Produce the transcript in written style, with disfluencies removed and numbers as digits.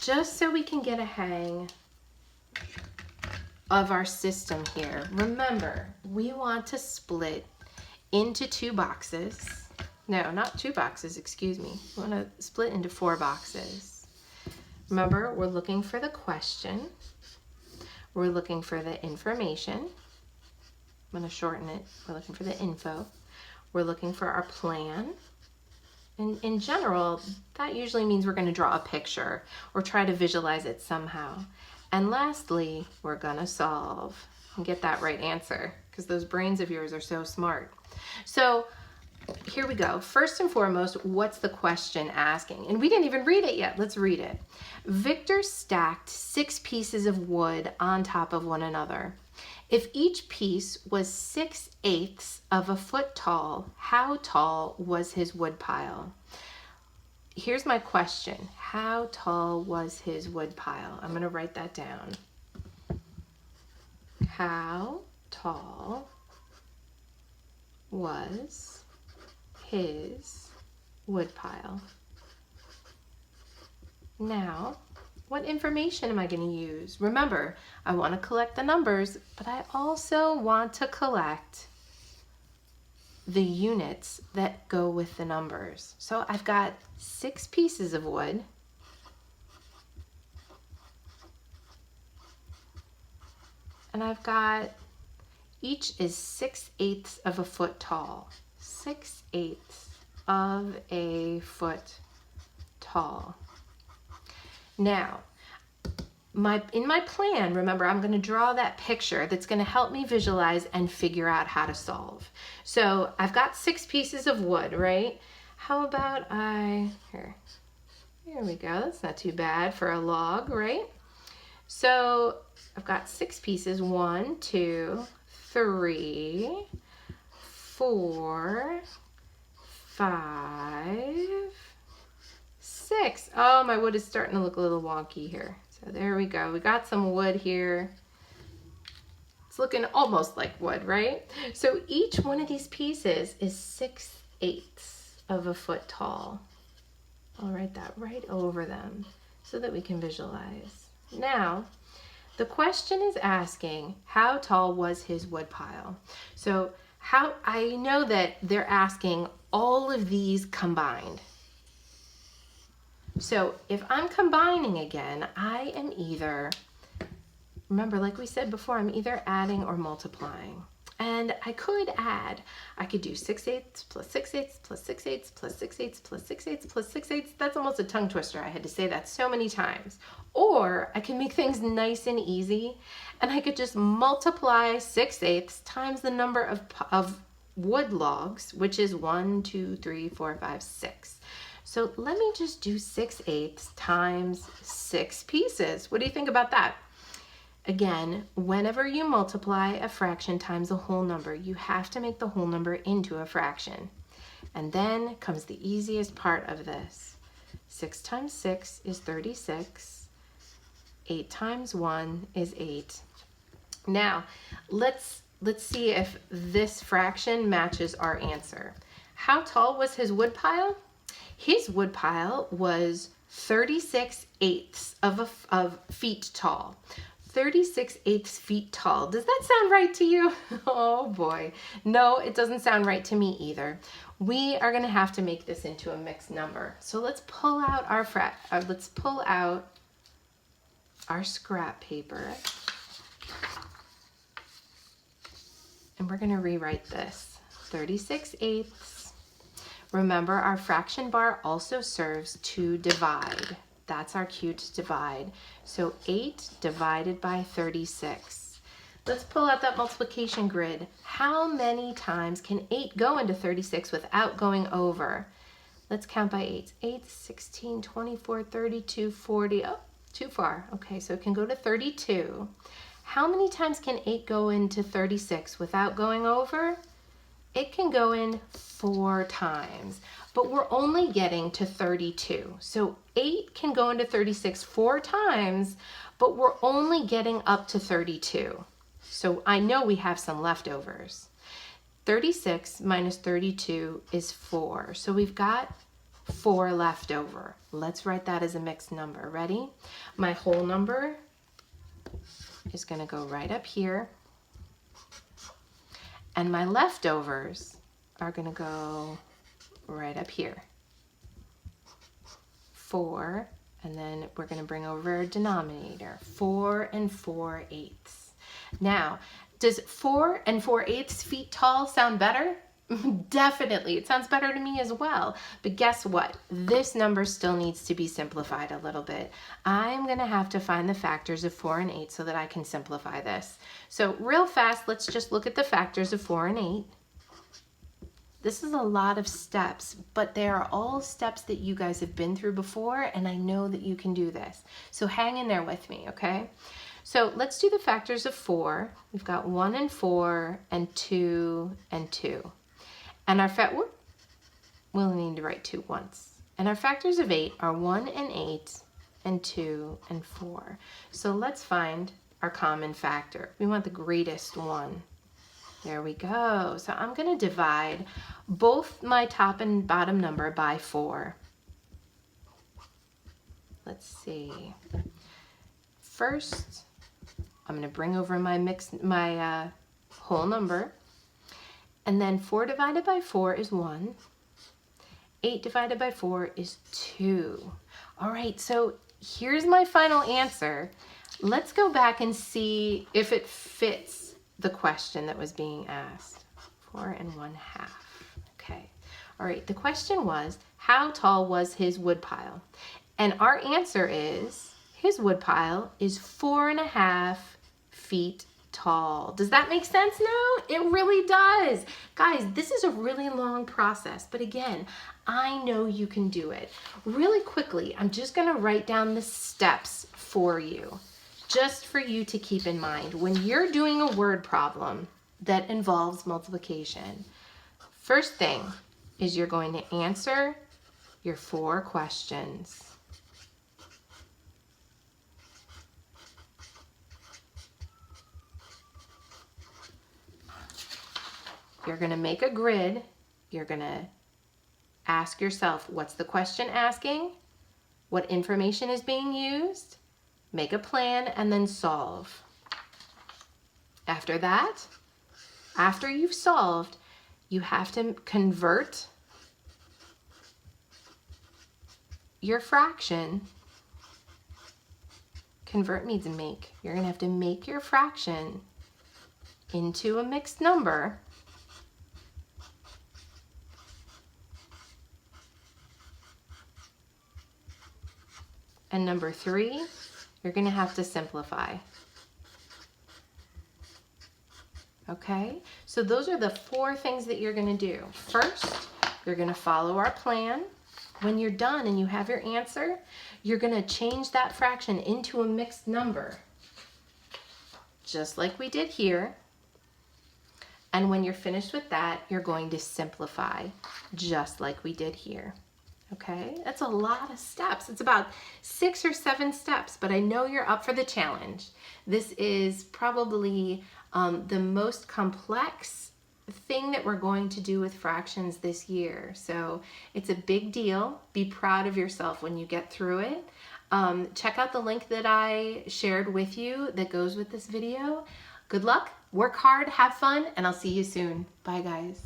just so we can get a hang of our system here. Remember, we want to split into 2 boxes. No, not 2 boxes, excuse me. We want to split into 4 boxes. Remember, we're looking for the question. We're looking for the information. I'm going to shorten it. We're looking for the info. We're looking for our plan. And in general, that usually means we're going to draw a picture or try to visualize it somehow. And lastly, we're going to solve and get that right answer, because those brains of yours are so smart. So here we go. First and foremost, what's the question asking? And we didn't even read it yet. Let's read it. Victor stacked 6 pieces of wood on top of one another. If each piece was 6/8 of a foot tall, how tall was his wood pile? Here's my question. How tall was his wood pile? I'm going to write that down. How tall was his wood pile? Now, what information am I going to use? Remember, I want to collect the numbers, but I also want to collect the units that go with the numbers. So I've got 6 pieces of wood. And I've got, each is 6/8 of a foot tall. 6/8 of a foot tall. Now, in my plan, remember, I'm going to draw that picture that's going to help me visualize and figure out how to solve. So I've got 6 pieces of wood, right? How about here we go. That's not too bad for a log, right? So I've got 6 pieces. 1, 2, 3, 4, 5, 6. Oh, my wood is starting to look a little wonky here. So there we go. We got some wood here. It's looking almost like wood, right? So each one of these pieces is 6/8 of a foot tall. I'll write that right over them so that we can visualize. Now, the question is asking, how tall was his wood pile? So I know that they're asking all of these combined. So if I'm combining again, I am either, remember, like we said before, I'm either adding or multiplying. And I could add, I could do 6/8 plus 6/8 plus 6/8 plus 6/8 plus 6/8 plus 6/8. That's almost a tongue twister. I had to say that so many times. Or I can make things nice and easy, and I could just multiply 6/8 times the number of wood logs, which is 1, 2, 3, 4, 5, 6. So let me just do 6/8 times 6 pieces. What do you think about that? Again, whenever you multiply a fraction times a whole number, you have to make the whole number into a fraction. And then comes the easiest part of this. 6 times 6 is 36. 8 times 1 is 8. Now, let's see if this fraction matches our answer. How tall was his wood pile? His wood pile was 36/8 of feet tall. 36/8 feet tall. Does that sound right to you? Oh boy. No, it doesn't sound right to me either. We are going to have to make this into a mixed number. So let's pull out our scrap paper. And we're going to rewrite this. 36/8. Remember, our fraction bar also serves to divide. That's our cue to divide. So 8 divided by 36. Let's pull out that multiplication grid. How many times can 8 go into 36 without going over? Let's count by 8. 8, 16, 24, 32, 40. Oh, too far. Okay, so it can go to 32. How many times can 8 go into 36 without going over? It can go in 4 times, but we're only getting to 32. So 8 can go into 36 4 times, but we're only getting up to 32. So I know we have some leftovers. 36 minus 32 is 4. So we've got 4 left over. Let's write that as a mixed number. Ready? My whole number is going to go right up here. And my leftovers are going to go right up here. 4, and then we're going to bring over our denominator. 4 and 4/8. Now, does 4 and 4/8 feet tall sound better? Definitely. It sounds better to me as well. But guess what? This number still needs to be simplified a little bit. I'm going to have to find the factors of 4 and 8 so that I can simplify this. So real fast, let's just look at the factors of 4 and 8. This is a lot of steps, but they are all steps that you guys have been through before, and I know that you can do this. So hang in there with me, okay? So let's do the factors of 4. We've got 1 and 4 and 2 and 2. And our we'll need to write 2 once. And our factors of 8 are 1 and 8 and 2 and 4. So let's find our common factor. We want the greatest one. There we go. So I'm going to divide both my top and bottom number by 4. Let's see. First, I'm going to bring over my whole number. And then 4 divided by 4 is 1. 8 divided by 4 is 2. All right, so here's my final answer. Let's go back and see if it fits the question that was being asked. 4 and 1/2. Okay. All right, the question was, how tall was his woodpile? And our answer is, his woodpile is 4.5 feet tall. Does that make sense now? It really does. Guys, this is a really long process, but again, I know you can do it. Really quickly, I'm just going to write down the steps for you, just for you to keep in mind. When you're doing a word problem that involves multiplication, first thing is you're going to answer your 4 questions. You're going to make a grid. You're going to ask yourself, what's the question asking? What information is being used? Make a plan and then solve. After that, after you've solved, you have to convert your fraction. Convert means make. You're going to have to make your fraction into a mixed number. And number 3, you're going to have to simplify. Okay? So those are the 4 things that you're going to do. First, you're going to follow our plan. When you're done and you have your answer, you're going to change that fraction into a mixed number, just like we did here. And when you're finished with that, you're going to simplify, just like we did here. Okay, that's a lot of steps. It's about 6 or 7 steps, but I know you're up for the challenge. This is probably the most complex thing that we're going to do with fractions this year. So it's a big deal. Be proud of yourself when you get through it. Check out the link that I shared with you that goes with this video. Good luck, work hard, have fun, and I'll see you soon. Bye, guys.